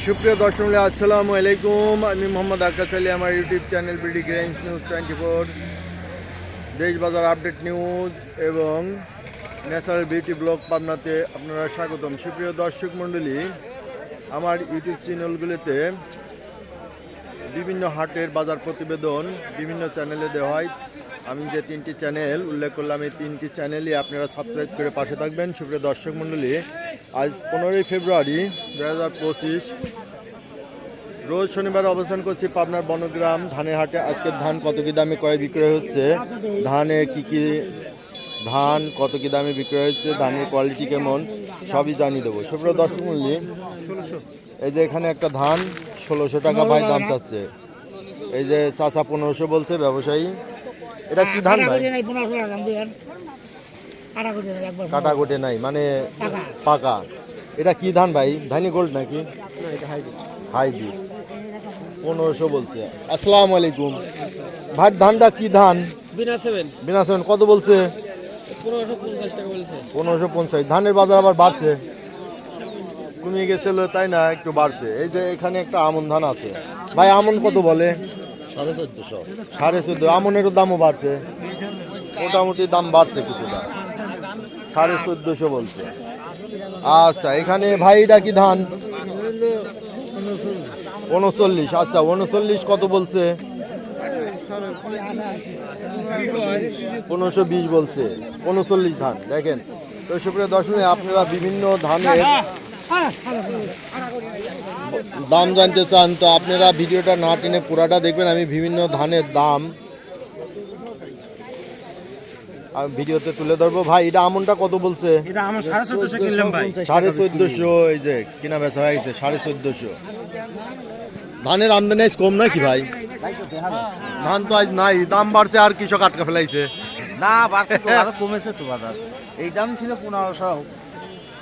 সুপ্রিয় দর্শক আসসালামু আলাইকুম। আমি মোহাম্মদ আকাশ আলী। আমার YouTube channel BD Grange news 24 দেশ বাজার আপডেট নিউজ এবং ন্যাচারাল বিউটি ব্লগ পাবনাতে আপনারা স্বাগতম। সুপ্রিয় দর্শক মণ্ডলী, আমার ইউটিউব চ্যানেলগুলিতে বিভিন্ন হাটের বাজার প্রতিবেদন বিভিন্ন চ্যানেলে দেওয়া হয়। আমি যে তিনটি চ্যানেল উল্লেখ করলাম, এই তিনটি চ্যানেলই আপনারা সাবস্ক্রাইব করে পাশে থাকবেন। সুপ্রিয় দর্শক মণ্ডলী, আজ 15ই ফেব্রুয়ারি 2025 রোজ শনিবার অবস্থান করছি পাবনার বনগ্রাম ধানের হাটে। আজকের ধান কত কি দামে ক্রয় বিক্রয় হচ্ছে, ধানে কি ধান কত কি দামে বিক্রয় হচ্ছে, ধানের কোয়ালিটি কেমন, সবই জানিয়ে দেবো। সুপ্রিয় দর্শক মণ্ডলী, এই যে এখানে একটা ধান 1600 টাকা ভাই দাম চাচ্ছে। এই যে চাচা 1500 বলছে ব্যবসায়ী। এটা কি ধান ভাই? কাটা গোটে নাই মানে পাকা। এটা কি ধান ভাই? ধানি গোল্ড নাকি হাইব্রিড? 1500 বলছে। আসসালামু আলাইকুম ভাই, ধানটা কি ধান? বিনা সেভেন। কত বলছে? 1550। ধানের বাজার আবার বাড়ছে, কমিয়ে গেছিল তাই না? একটু বাড়ছে। এই যে এখানে একটা আমন ধান আছে ভাই, আমন কত বলে? 1450। 1450। আমনেরও দামও বাড়ছে, মোটামুটি দাম বাড়ছে কিছুটা। 1450 বলছে। আচ্ছা, এখানে ভাই এটা কি ধান? 39। আচ্ছা, 39 কত বলছে? 1520 বলছে। 39 ধান। দেখেন তো সুপ্রিয় দর্শক, আপনারা বিভিন্ন ধানের দাম জানতে চান তো আপনারা ভিডিওটা না টেনে পুরাটা দেখবেন। আমি বিভিন্ন ধানের দাম আমি ভিডিওতে তুলে ধরবো। ভাই এটা আমনটা কত বলছে? 1450। এই যে কিনা বেচা হয়ে গেছে 1450। ধানের আমদানি আজ কম নাকি ভাই? ধান তো আজ নাই, দাম বাড়ছে আর কৃষক আটকা ফেলাইছে। না, বাড়ছে তো, আরো কমেছে তো বাজার। এই দাম ছিল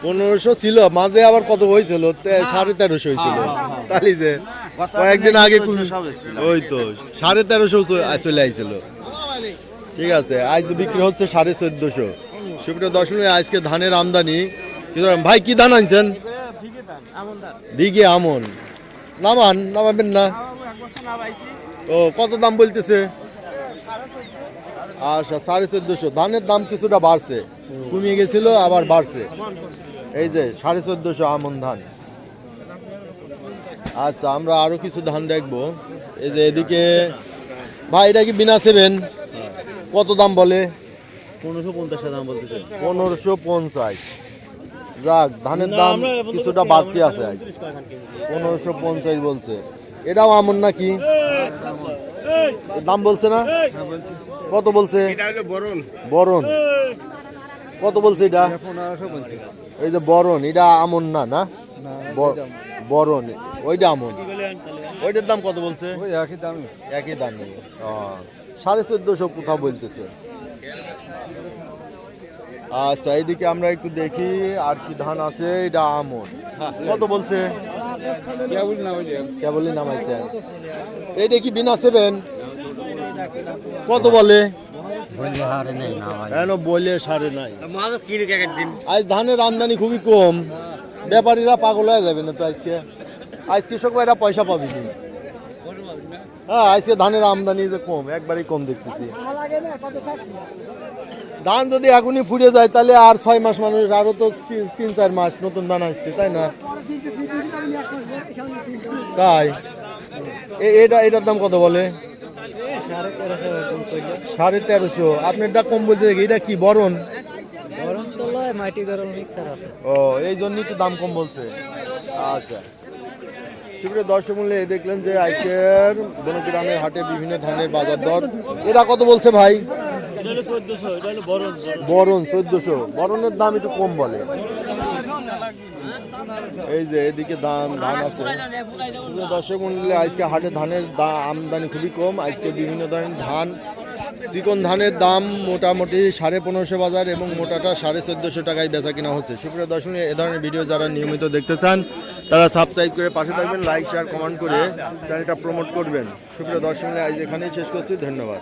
1500 ছিল, মাঝে আবার কত হয়েছিল? 1350 হয়েছিল। তাহলে যে কয়েকদিন আগে ওই তো 1350 চলে আইছিল। ঠিক আছে, আজ বিক্রি হচ্ছে 1450। সুপ্রিয় দর্শক, আজকে ধানের আমদানি কি ভাই? কি ধান আনছেন? দিঘি আমন। নামাবেন না? ও কত দাম বলতেছে? আচ্ছা, 1450। ধানের দাম কিছুটা বাড়ছে, কমিয়ে গেছিল আবার বাড়ছে। এই যে 1450 আমন ধান। আচ্ছা, আমরা আরো কিছু ধান দেখবো। এই যে এদিকে ভাই এটা কি বিনা সেভেন? কত দাম বলে? 1550 দাম বলতেছে। 1550। যাক, ধানের দাম কিছুটা বাড়তি আছে আজ। 1550 বলছে। এটাও আমন নাকি? দাম বলছে না? কত বলছে? বরণ। কত বলছে এটা? এই যে বরণ, এটা আমন না? না বরণ, ওইটা আমন। ওইটার দাম কত বলছে? একই দামই। 1450 কোথাও বলতেছে। আচ্ছা, এইদিকে আমরা একটু দেখি আর কি ধান আছে। এটা আমন। কত বলছে? কেবলই নামাইছে। এইটা কি বিনা সেভেন? কত বলে? বলে সারে নাই। আজ ধানের আমদানি খুবই কম, ব্যাপারীরা পাগল হয়ে যাবে না তো আজকে। আজ কৃষক ভাইরা পয়সা পাবি না। হ্যাঁ, আজকে ধানের আমদানি যে কম, একবারই কম দেখতেছি। ধান যদি এখনই ফুটে যায় তাহলে আর 6 মাস, মানুষ আরো তো 3-4 মাস নতুন ধান আসছে, তাই না? তাই এটার দাম কত বলে? 1350। আপনারটা কম বলছে। এটা কি বরণ? ও, এই জন্যই তো দাম কম বলছে। আচ্ছা, সুপ্রিয় দর্শক মূল্যে দেখলেন যে আজকের বনগ্রামের হাটে বিভিন্ন ধানের বাজার দর। এটা কত বলছে ভাই? বরণ 1400। বরণের দাম একটু কম বলে। এই যে এদিকে ধান আছে। দর্শক মণ্ডলী, আজকে হাটে ধানের আমদানি খুবই কম। আজকে বিভিন্ন ধরনের ধান, চিকন ধানের দাম মোটামুটি 1550 বাজার এবং মোটাটা 1450 টাকায় বেচা কিনা হচ্ছে। সুপ্রিয় দর্শক, এ ধরনের ভিডিও যারা নিয়মিত দেখতে চান তারা সাবস্ক্রাইব করে পাশে থাকবেন, লাইক শেয়ার কমেন্ট করে চ্যানেলটা প্রমোট করবেন। সুপ্রিয় দর্শক, আজ এখানেই শেষ করছি। ধন্যবাদ।